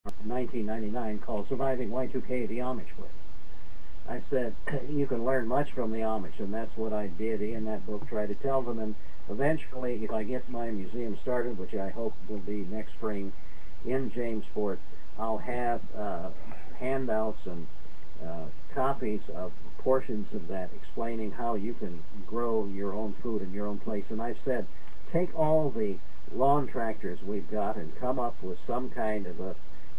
1999 called Surviving Y2K the Amish Way. I said, you can learn much from the Amish, and that's what I did in that book, try to tell them. And eventually, if I get my museum started, which I hope will be next spring in Jamesport, I'll have handouts and copies of portions of that explaining how you can grow your own food in your own place. And I said, take all the lawn tractors we've got and come up with some kind of a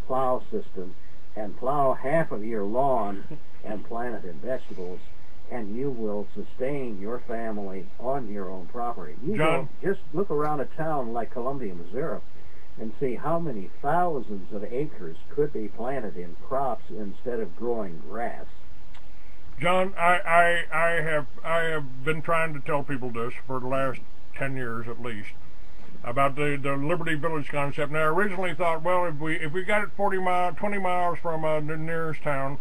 plow system and plow half of your lawn and plant it in vegetables, and you will sustain your family on your own property. You John, just look around a town like Columbia, Missouri, and see how many thousands of acres could be planted in crops instead of growing grass. John, I have been trying to tell people this for the last 10 years at least about the Liberty Village concept. Now, I originally thought, well, if we got it 20 miles from the nearest town,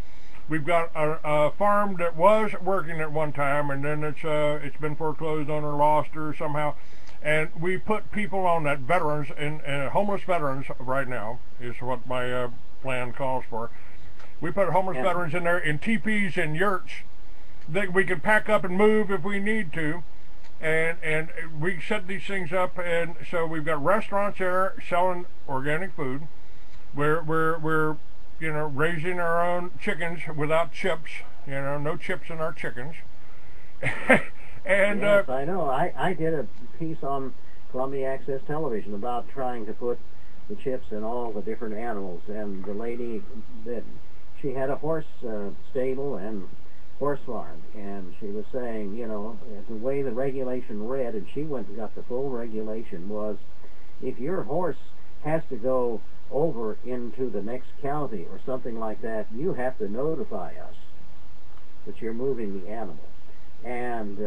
we've got a farm that was working at one time, and then it's been foreclosed on or lost or somehow, and we put people on that, veterans and homeless veterans right now is what my plan calls for. We put homeless veterans in there in teepees and yurts that we can pack up and move if we need to. And we set these things up, and so we've got restaurants there selling organic food. We're you know, raising our own chickens without chips. You know, no chips in our chickens. And yes, I know. I did a piece on Columbia Access Television about trying to put the chips in all the different animals, and the lady that she had a horse stable and horse farm, and she was saying, you know, the way the regulation read, and she went and got the full regulation, was if your horse has to go over into the next county or something like that, you have to notify us that you're moving the animal. And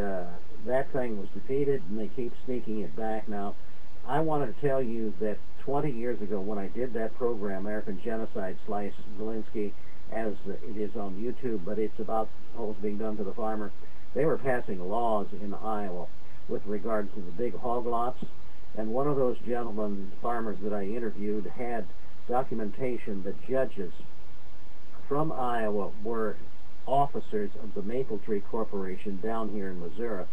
that thing was defeated, and they keep sneaking it back. Now, I wanted to tell you that 20 years ago when I did that program, American Genocide / Zielinski, as it is on YouTube, but it's about what's being done to the farmer. They were passing laws in Iowa with regard to the big hog lots, and one of those gentlemen, farmers that I interviewed, had documentation that judges from Iowa were officers of the Maple Tree Corporation down here in Missouri,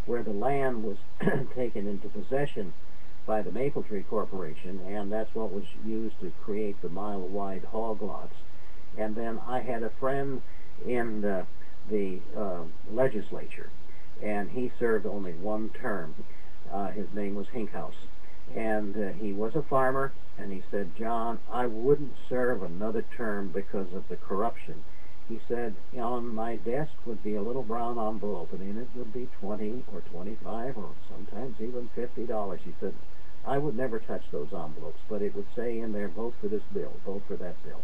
where the land was taken into possession by the Maple Tree Corporation, and that's what was used to create the mile-wide hog lots. And then I had a friend in the legislature, and he served only one term. His name was Hinkhouse, and he was a farmer, and he said, John, I wouldn't serve another term because of the corruption. He said, on my desk would be a little brown envelope, and in it would be 20 or 25 or sometimes even $50. He said, I would never touch those envelopes, but it would say in there, vote for this bill, vote for that bill.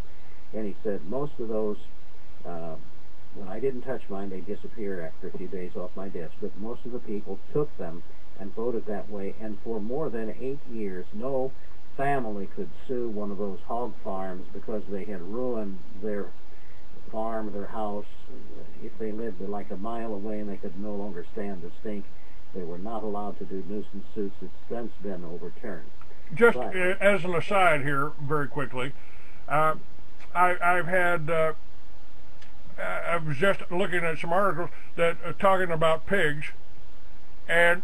And he said most of those, when I didn't touch mine, they disappeared after a few days off my desk, but most of the people took them and voted that way, and for more than 8 years, no family could sue one of those hog farms because they had ruined their farm, their house. If they lived like a mile away and they could no longer stand the stink, they were not allowed to do nuisance suits. It's since been overturned. Just as an aside here, very quickly, I've had, I was just looking at some articles that are talking about pigs, and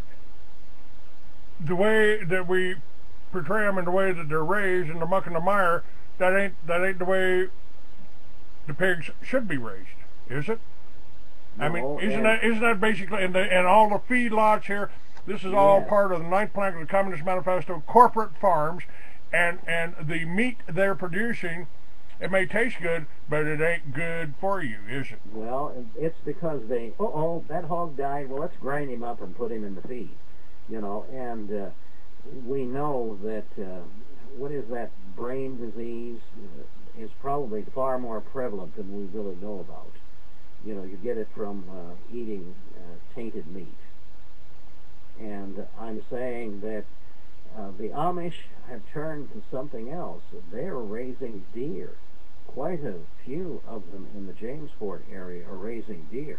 the way that we portray them and the way that they're raised in the muck and the mire, that ain't the way the pigs should be raised, is it? No, I mean, isn't that basically, and all the feedlots here, this is all part of the 9th plank of the Communist Manifesto, corporate farms, and the meat they're producing, it may taste good, but it ain't good for you, is it? Well, it's because they, that hog died, well, let's grind him up and put him in the feed, you know, and we know that, what is that, brain disease is probably far more prevalent than we really know about. You know, you get it from eating tainted meat. And I'm saying that the Amish have turned to something else. They're raising deer. Quite a few of them in the Jamesport area are raising deer.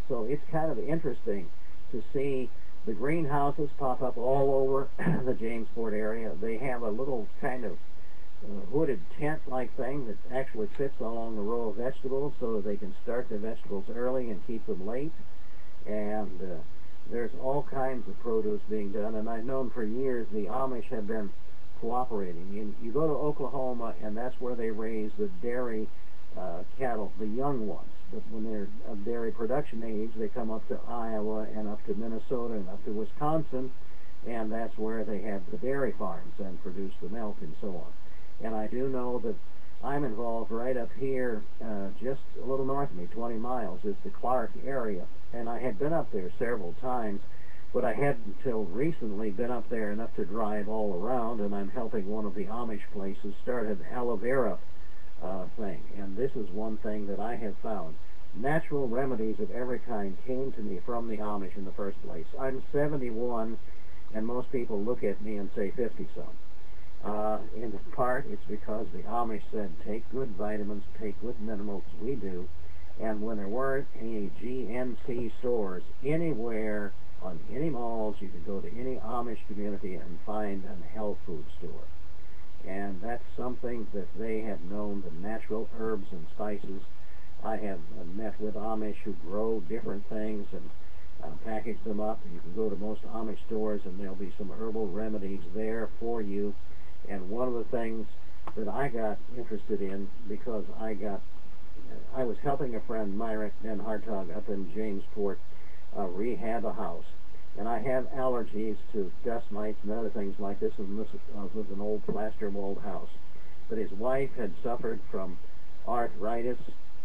So it's kind of interesting to see the greenhouses pop up all over the Jamesport area. They have a little kind of hooded tent-like thing that actually fits along the row of vegetables so that they can start their vegetables early and keep them late. And there's all kinds of produce being done, and I've known for years the Amish have been cooperating. You go to Oklahoma, and that's where they raise the dairy cattle, the young ones. But when they're of dairy production age, they come up to Iowa and up to Minnesota and up to Wisconsin, and that's where they have the dairy farms and produce the milk and so on. And I do know that I'm involved right up here, just a little north of me, 20 miles, is the Clark area. And I had been up there several times, but I hadn't until recently been up there enough to drive all around, and I'm helping one of the Amish places start an aloe vera thing. And this is one thing that I have found. Natural remedies of every kind came to me from the Amish in the first place. I'm 71, and most people look at me and say 50-some. In part, it's because the Amish said, take good vitamins, take good minerals, we do. And when there weren't any GNC stores anywhere on any malls, you could go to any Amish community and find a health food store. And that's something that they have known, the natural herbs and spices. I have met with Amish who grow different things and package them up. You can go to most Amish stores and there'll be some herbal remedies there for you. And one of the things that I got interested in, because I was helping a friend, Myrick Ben Hartog, up in Jamesport, rehab a house. And I have allergies to dust mites and other things like this, and this was an old plaster-walled house. But his wife had suffered from arthritis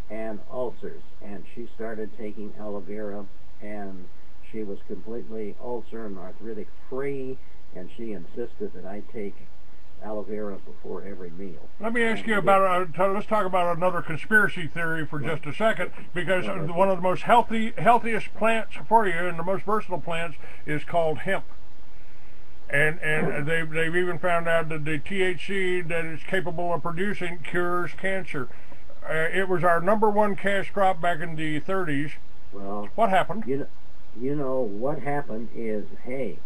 and ulcers, and she started taking aloe vera, and she was completely ulcer and arthritic free, and she insisted that I take aloe vera before every meal. Let me ask you about, let's talk about another conspiracy theory for just a second, because one of the most healthiest plants for you and the most versatile plants is called hemp. And they've even found out that the THC that it's capable of producing cures cancer. It was our #1 cash crop back in the 30s. Well, what happened? You know what happened is, hey,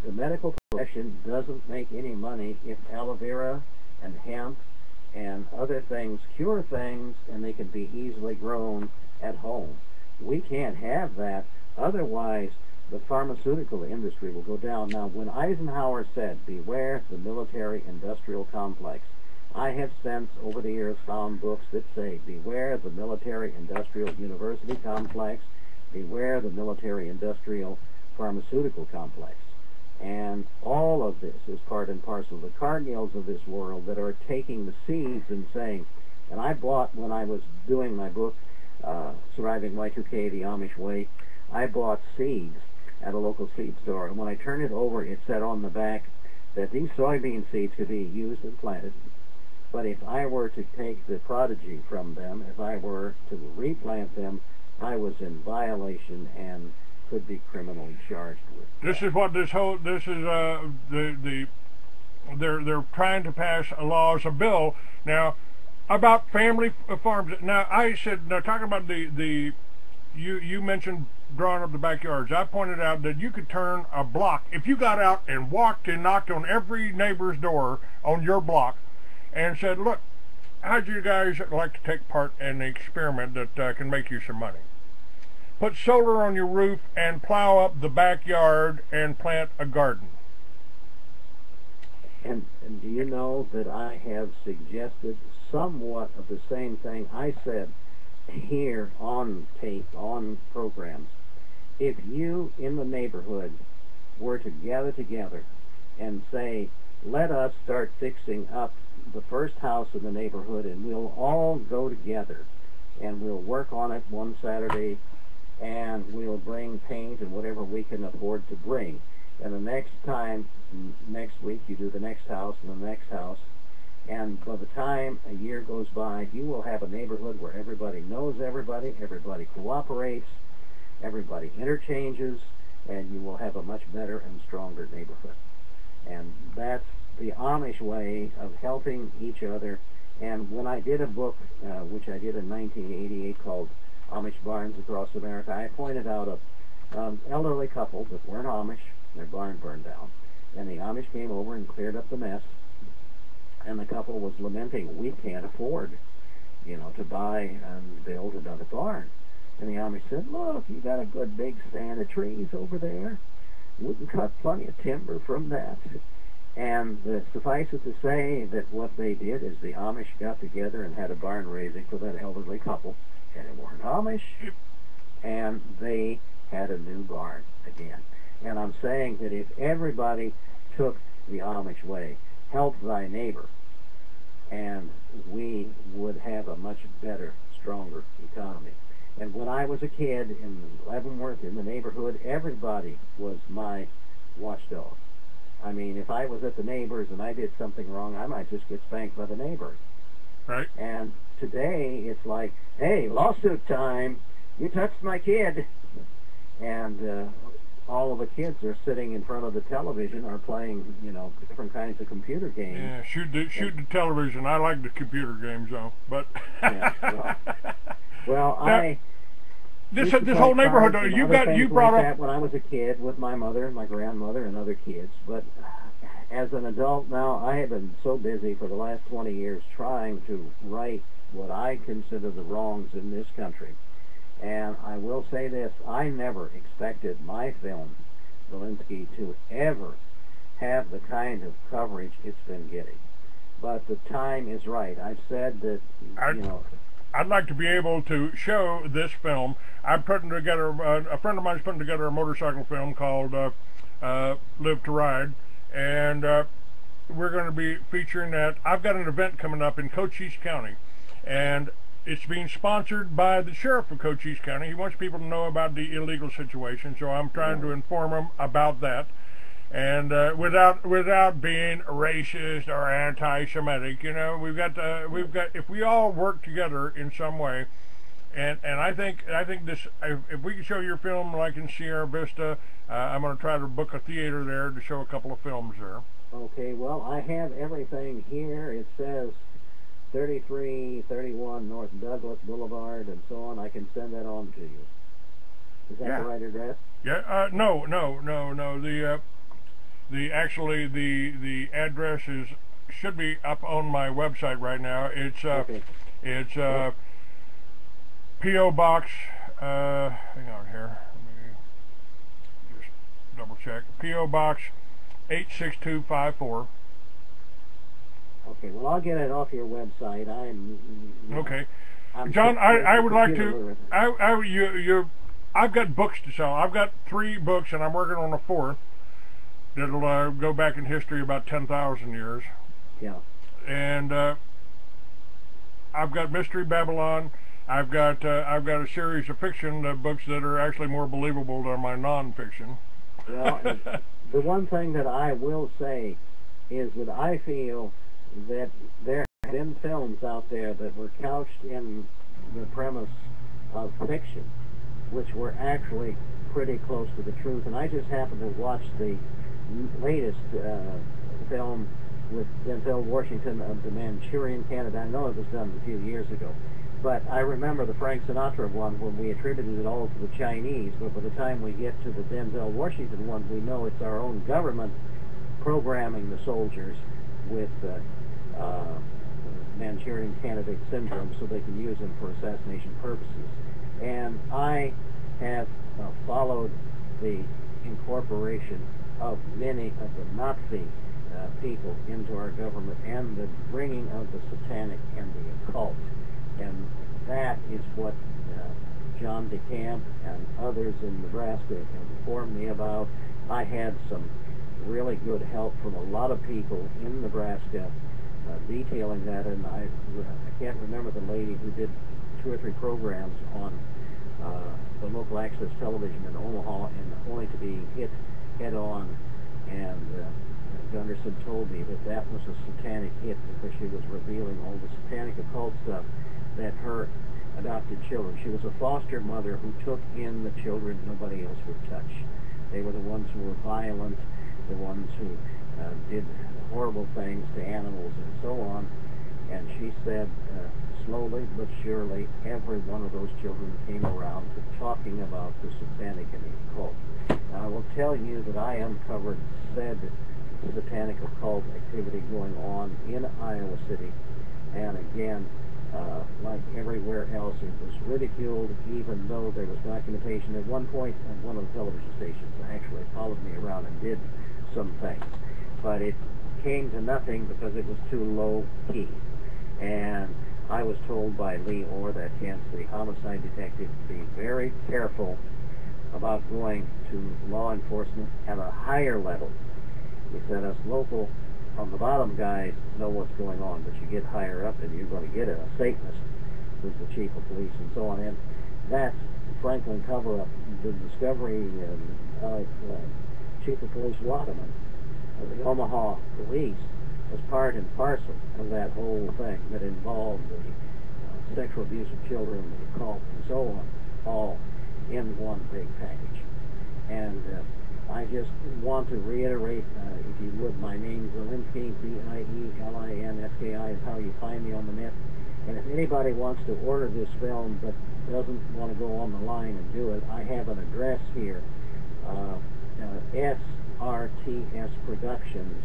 the medical profession doesn't make any money if aloe vera and hemp and other things cure things and they can be easily grown at home. We can't have that, otherwise the pharmaceutical industry will go down. Now, when Eisenhower said, beware the military-industrial complex, I have since, over the years, found books that say, beware the military-industrial university complex, beware the military-industrial pharmaceutical complex. And all of this is part and parcel of the Cargills of this world that are taking the seeds and saying, and I bought, when I was doing my book, Surviving Y2K the Amish Way, I bought seeds at a local seed store. And when I turned it over, it said on the back that these soybean seeds could be used and planted. But if I were to take the prodigy from them, if I were to replant them, I was in violation and could be criminally charged with. This is what this is they're trying to pass a law as a bill now about family farms. Now I said, now talking about you mentioned drawing up the backyards. I pointed out that you could turn a block if you got out and walked and knocked on every neighbor's door on your block and said, look, how'd you guys like to take part in the experiment that can make you some money? Put solar on your roof and plow up the backyard and plant a garden. And do you know that I have suggested somewhat of the same thing I said here on tape, on programs? If you in the neighborhood were to gather together and say, let us start fixing up the first house in the neighborhood, and we'll all go together and we'll work on it one Saturday, and we'll bring paint and whatever we can afford to bring. And the next time, next week, you do the next house and the next house. And by the time a year goes by, you will have a neighborhood where everybody knows everybody, everybody cooperates, everybody interchanges, and you will have a much better and stronger neighborhood. And that's the Amish way of helping each other. And when I did a book, which I did in 1988, called Amish Barns Across America, I pointed out an elderly couple that weren't Amish. Their barn burned down, and the Amish came over and cleared up the mess, And the couple was lamenting, we can't afford, to buy and build another barn. And the Amish said, look, you got a good big stand of trees over there. We can cut plenty of timber from that. And suffice it to say that what they did is the Amish got together and had a barn raising for that elderly couple, and it weren't Amish, and they had a new barn again. And I'm saying that if everybody took the Amish way, help thy neighbor, and we would have a much better, stronger economy. And when I was a kid in Leavenworth, in the neighborhood, everybody was my watchdog. I mean, if I was at the neighbor's and I did something wrong, I might just get spanked by the neighbor. Right. And today, it's like, hey, lawsuit time. You touched my kid. And all of the kids are sitting in front of the television or playing, different kinds of computer games. Yeah, shoot the television. I like the computer games, though. But yeah, well, now, this whole neighborhood, you brought up that when I was a kid with my mother and my grandmother and other kids. But as an adult now, I have been so busy for the last 20 years trying to right what I consider the wrongs in this country. And I will say this, I never expected my film, Zielinski, to ever have the kind of coverage it's been getting. But the time is right. I've said that, I'd like to be able to show this film. I'm putting together, a friend of mine's putting together a motorcycle film called Live to Ride, and we're going to be featuring that. I've got an event coming up in Cochise County, and it's being sponsored by the sheriff of Cochise County. He wants people to know about the illegal situation, so I'm trying to inform them about that. And without being racist or anti-Semitic, we've got if we all work together in some way, and I think this, if we can show your film like in Sierra Vista, I'm going to try to book a theater there to show a couple of films there. Okay, well, I have everything here. It says 3331 North Douglas Boulevard and so on. I can send that on to you. Is that the right address? Yeah. No. The address should be up on my website right now. It's it's P.O. Box. Hang on here. Let me just double check. P.O. Box 86254. Okay. Well, I'll get it off your website. Okay. John, I would like to. I've got books to sell. I've got 3 books, and I'm working on a 4th. That'll go back in history about 10,000 years. Yeah. And I've got Mystery Babylon. I've got a series of fiction books that are actually more believable than my non-fiction. Well, the one thing that I will say is that I feel that there have been films out there that were couched in the premise of fiction, which were actually pretty close to the truth. And I just happened to watch the latest film with Denzel Washington of the Manchurian Candidate. I know it was done a few years ago, but I remember the Frank Sinatra one when we attributed it all to the Chinese, but by the time we get to the Denzel Washington one, we know it's our own government programming the soldiers with Manchurian Candidate syndrome so they can use them for assassination purposes. And I have followed the incorporation of many of the Nazi people into our government and the bringing of the satanic and the occult. And that is what John DeCamp and others in Nebraska informed me about. I had some really good help from a lot of people in Nebraska detailing that, and I can't remember the lady who did 2 or 3 programs on the local access television in Omaha, and only to be hit head-on. And Gunderson told me that that was a satanic hit because she was revealing all the satanic occult stuff that her adopted children. She was a foster mother who took in the children nobody else would touch. They were the ones who were violent, the ones who did horrible things to animals and so on. And she said, slowly but surely, every one of those children came around to talking about the satanic and the occult. Now, I will tell you that I uncovered said satanic occult activity going on in Iowa City. And again, like everywhere else, it was ridiculed, even though there was documentation. At one point, one of the television stations actually followed me around and did some things. But it came to nothing because it was too low key. And I was told by Lee Orr, that hence the homicide detective, to be very careful about going to law enforcement at a higher level. He said us local, from the bottom guys, know what's going on, but you get higher up and you're going to get a Satanist who's the chief of police and so on. And that's Franklin cover-up, the discovery of Chief of Police Waterman of the Omaha Police was part and parcel of that whole thing that involved the sexual abuse of children, the cult, and so on, all in one big package. And I just want to reiterate, if you would, my name, Zielinski, Zielinski, is how you find me on the net. And if anybody wants to order this film but doesn't want to go on the line and do it, I have an address here, SRTS Productions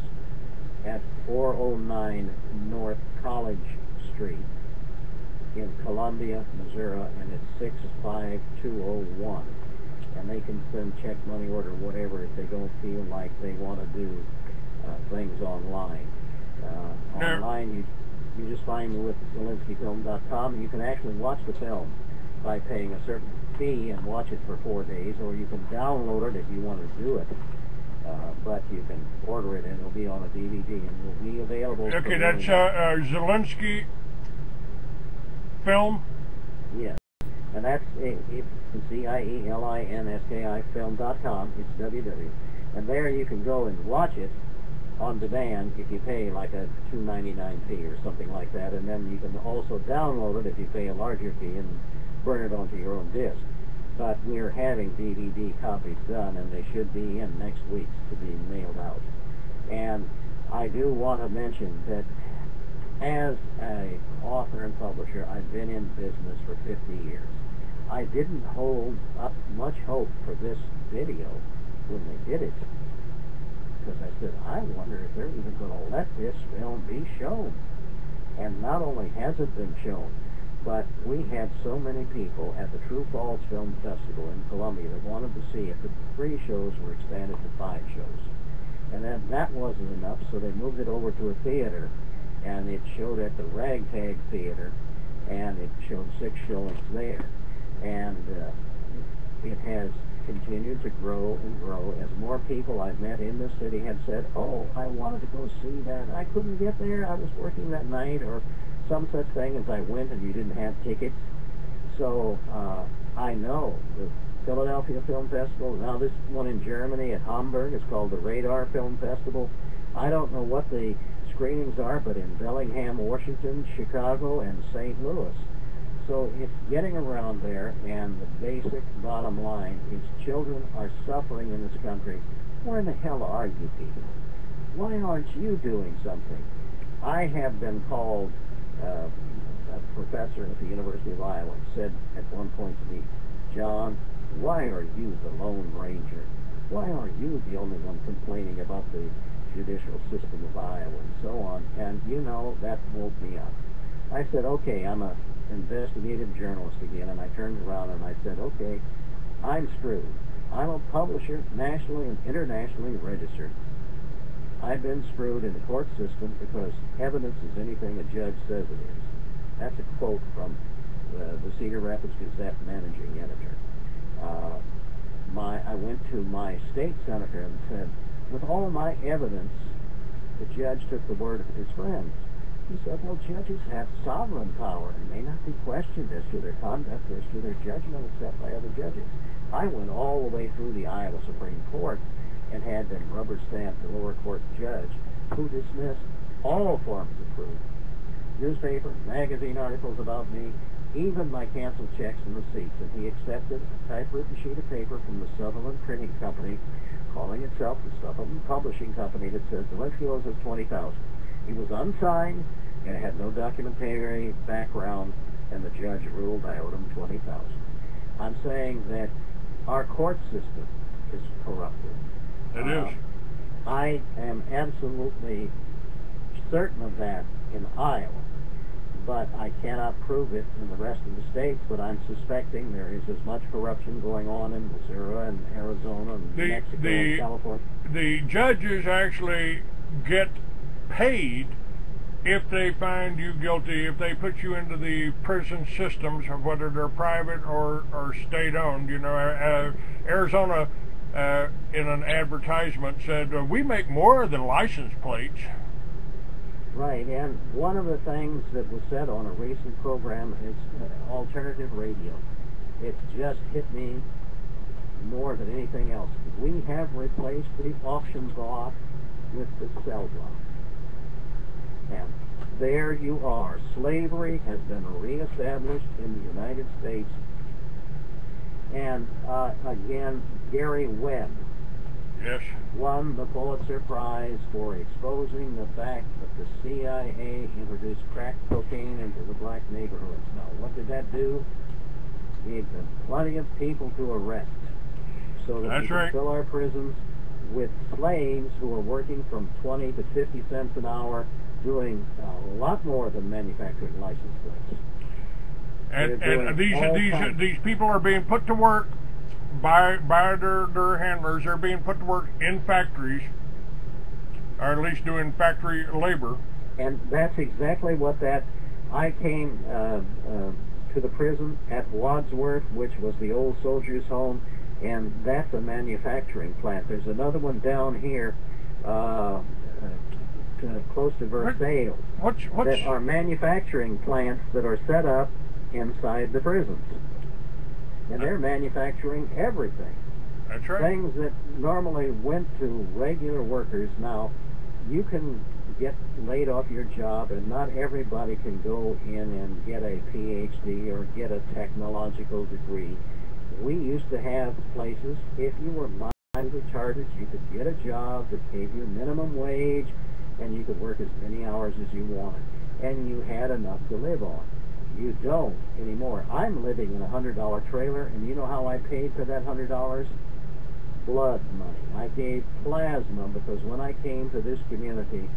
at 409 North College Street in Columbia, Missouri, and it's 65201. And they can send check, money order, whatever, if they don't feel like they want to do things online. Online, you just find me with Zielinski2.wmv. You can actually watch the film by paying a certain fee and watch it for 4 days, or you can download it if you want to do it. But you can order it and it'll be on a DVD and will be available. Okay, that's Zielinski film? Yes. And that's Zielinski film.com. It's www. And there you can go and watch it on demand if you pay like a $2.99 fee or something like that. And then you can also download it if you pay a larger fee and burn it onto your own disc. But we're having DVD copies done, and they should be in next week to be mailed out. And I do want to mention that as an author and publisher, I've been in business for 50 years. I didn't hold up much hope for this video when they did it, because I said, I wonder if they're even going to let this film be shown. And not only has it been shown, but we had so many people at the True Falls Film Festival in Columbia that wanted to see it. The 3 shows were expanded to 5 shows. And then that wasn't enough, so they moved it over to a theater, and it showed at the Ragtag Theater, and it showed 6 showings there. And it has continued to grow and grow as more people I've met in the city have said, oh, I wanted to go see that. I couldn't get there. I was working that night, or some such thing as I went and you didn't have tickets. So I know the Philadelphia Film Festival, now this one in Germany at Hamburg is called the Radar Film Festival. I don't know what the screenings are, but in Bellingham, Washington, Chicago, and St. Louis. So it's getting around there, and the basic bottom line is children are suffering in this country. Where in the hell are you people? Why aren't you doing something? I have been called a professor at the University of Iowa, said at one point to me, John, why are you the Lone Ranger? Why are you the only one complaining about the judicial system of Iowa and so on? And you know, that woke me up. I said, okay, I'm an investigative journalist again, and I turned around and I said, okay, I'm screwed. I'm a publisher, nationally and internationally registered. I've been screwed in the court system because evidence is anything a judge says it is. That's a quote from the Cedar Rapids Gazette managing editor. I went to my state senator and said, with all of my evidence, the judge took the word of his friends. He said, well, judges have sovereign power and may not be questioned as to their conduct or as to their judgment except by other judges. I went all the way through the Iowa Supreme Court and had them rubber stamp the lower court judge who dismissed all forms of proof. Newspaper, magazine articles about me, even my canceled checks and receipts, and he accepted a typewritten sheet of paper from the Sutherland Printing Company, calling itself the Sutherland Publishing Company, that says Zielinski owes us $20,000. He was unsigned and had no documentary background, and the judge ruled I owed him $20,000. I'm saying that our court system is corrupted. It is. I am absolutely certain of that in Iowa, but I cannot prove it in the rest of the states. But I'm suspecting there is as much corruption going on in Missouri and Arizona and Mexico and California. The judges actually get paid if they find you guilty, if they put you into the prison systems, whether they're private or state-owned. You know, Arizona, in an advertisement, said, we make more than license plates. Right, and one of the things that was said on a recent program is alternative radio. It's just hit me more than anything else. We have replaced the auction block with the cell block. And there you are. Slavery has been reestablished in the United States. And again, Gary Webb, yes, won the Pulitzer Prize for exposing the fact that the CIA introduced crack cocaine into the black neighborhoods. Now, what did that do? Gave them plenty of people to arrest, so that we could fill our prisons with slaves who are working from 20 to 50 cents an hour, doing a lot more than manufacturing license plates. And these people are being put to work by their handlers. They're being put to work in factories, or at least doing factory labor. And that's exactly what I came to the prison at Wadsworth, which was the old soldiers' home, and that's a manufacturing plant. There's another one down here close to Versailles that are manufacturing plants that are set up inside the prisons. And they're manufacturing everything. That's right. Things that normally went to regular workers. Now, you can get laid off your job, and not everybody can go in and get a PhD or get a technological degree. We used to have places, if you were mildly chartered, you could get a job that gave you minimum wage, and you could work as many hours as you wanted, and you had enough to live on. You don't anymore. I'm living in a $100 trailer, and you know how I paid for that $100? Blood money. I gave plasma, because when I came to this community,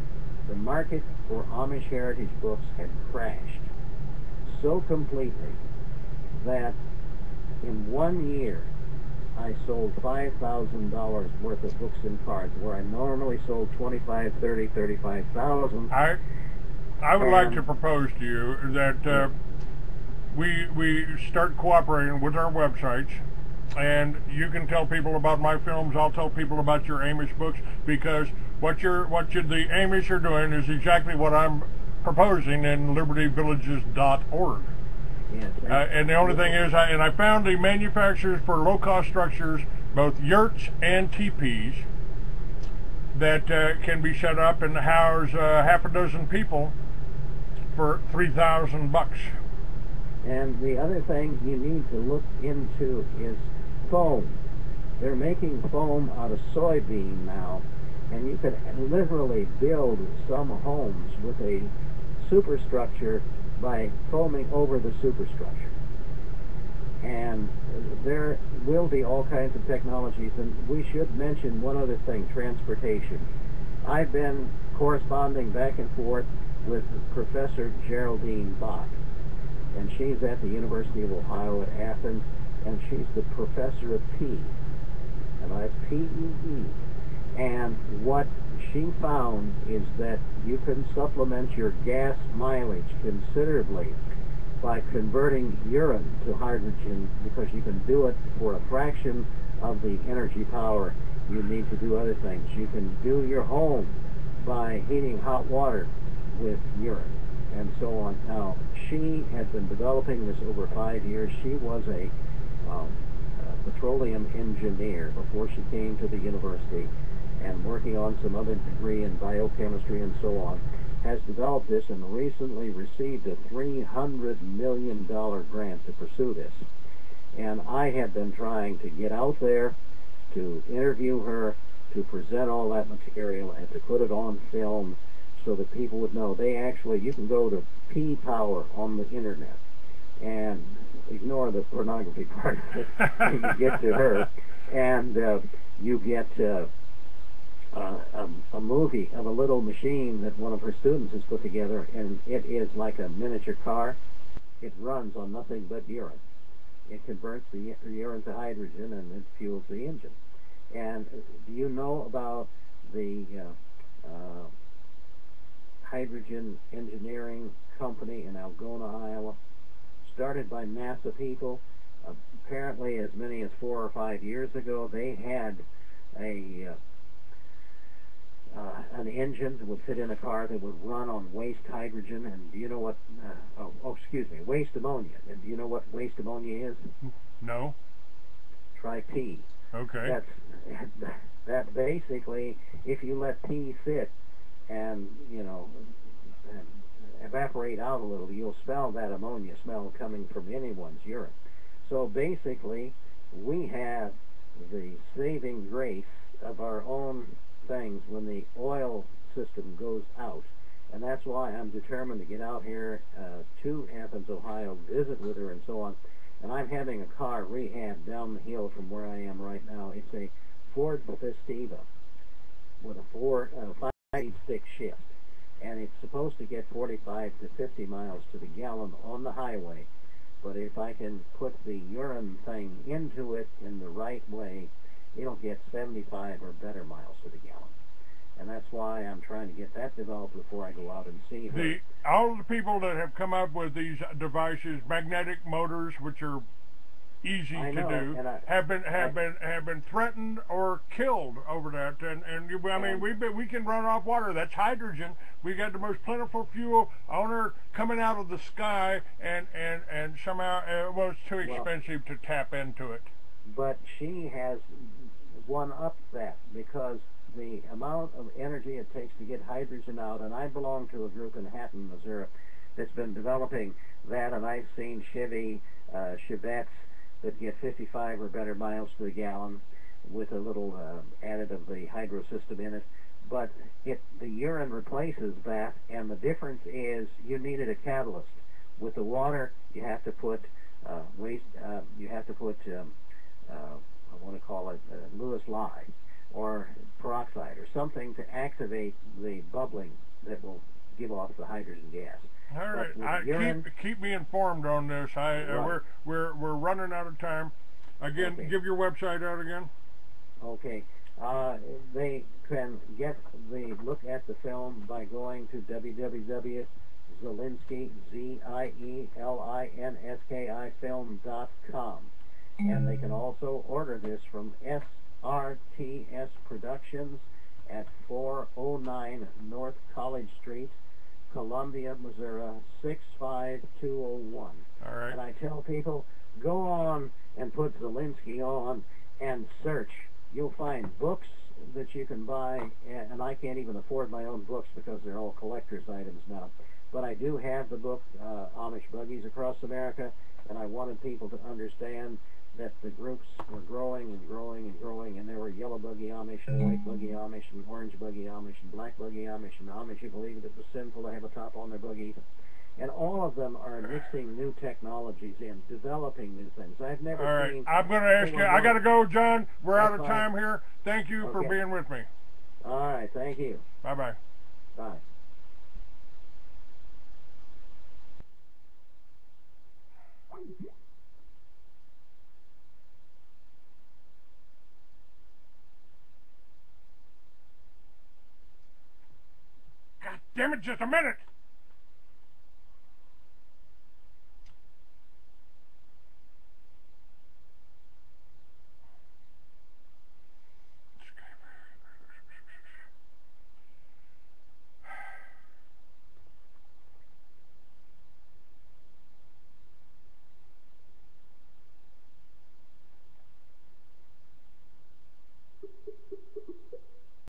the market for Amish heritage books had crashed so completely that in 1 year I sold $5,000 worth of books and cards, where I normally sold 25, 30, 35,000. I would like to propose to you that we start cooperating with our websites, and you can tell people about my films. I'll tell people about your Amish books, because what the Amish are doing is exactly what I'm proposing in libertyvillages.org. Yes, and the only thing is, I found the manufacturers for low-cost structures, both yurts and teepees, that can be set up and house half a dozen people for $3,000. And the other thing you need to look into is foam. They're making foam out of soybean now, and you could literally build some homes with a superstructure by foaming over the superstructure. And there will be all kinds of technologies, and we should mention one other thing: transportation. I've been corresponding back and forth with Professor Geraldine Bott, and she's at the University of Ohio at Athens, and she's the professor of P, and I P-E-E. And what she found is that you can supplement your gas mileage considerably by converting urine to hydrogen, because you can do it for a fraction of the energy power you need to do other things. You can do your home by heating hot water with urine, and so on. Now, she had been developing this over 5 years. She was a petroleum engineer before she came to the university, and working on some other degree in biochemistry and so on, has developed this and recently received a $300 million grant to pursue this. And I have been trying to get out there to interview her, to present all that material, and to put it on film so that people would know. You can go to P Power on the internet and ignore the pornography part of it. You get to her, and you get a movie of a little machine that one of her students has put together, and it is like a miniature car. It runs on nothing but urine. It converts the urine to hydrogen, and it fuels the engine. And do you know about the hydrogen engineering company in Algona, Iowa? Started by NASA people. Apparently, as many as 4 or 5 years ago, they had an engine that would fit in a car that would run on waste hydrogen. And do you know what? Waste ammonia. And do you know what waste ammonia is? No. Try pee. Okay. That's basically, if you let pee sit and evaporate out a little, you'll smell that ammonia smell coming from anyone's urine. So basically, we have the saving grace of our own things when the oil system goes out. And that's why I'm determined to get out here to Athens, Ohio, visit with her and so on. And I'm having a car rehab down the hill from where I am right now. It's a Ford Festiva with a 5-speed stick shift. And it's supposed to get 45 to 50 miles to the gallon on the highway. But if I can put the urine thing into it in the right way, it'll get 75 or better miles to the gallon. And that's why I'm trying to get that developed before I go out and see her. All the people that have come up with these devices, magnetic motors, which are easy to do, have been threatened or killed over that. And we can run off water. That's hydrogen. We got the most plentiful fuel on Earth coming out of the sky, and somehow it's too expensive to tap into it. But she has one-upped that, because the amount of energy it takes to get hydrogen out, and I belong to a group in Hatton, Missouri, that's been developing that, and I've seen Chevettes that get 55 or better miles to the gallon with a little added of the hydro system in it. But the urine replaces that, and the difference is you needed a catalyst. With the water, you have to put I want to call it Lewis lye or peroxide or something to activate the bubbling that will give off the hydrogen gas. All right, keep me informed on this. Right. We're running out of time. Again, okay. Give your website out again. Okay. They can get the look at the film by going to www.Zielinski, Zielinski film.com. And they can also order this from SRTS Productions at 409 North College Street, Columbia, Missouri, 65201. All right. And I tell people, go on and put Zielinski on and search. You'll find books that you can buy, and I can't even afford my own books because they're all collector's items now. But I do have the book, Amish Buggies Across America, and I wanted people to understand that the groups were growing and growing and growing, and there were yellow buggy Amish, and white buggy Amish, and orange buggy Amish, and black buggy Amish, and Amish who believed it was sinful to have a top on their buggy. And all of them are mixing new technologies in, developing new things. I've never seen... All right, I'm going to ask you, I got to go, John. We're out of time here. Thank you for being with me. All right, thank you. Bye-bye. Bye. God damn it, just a minute!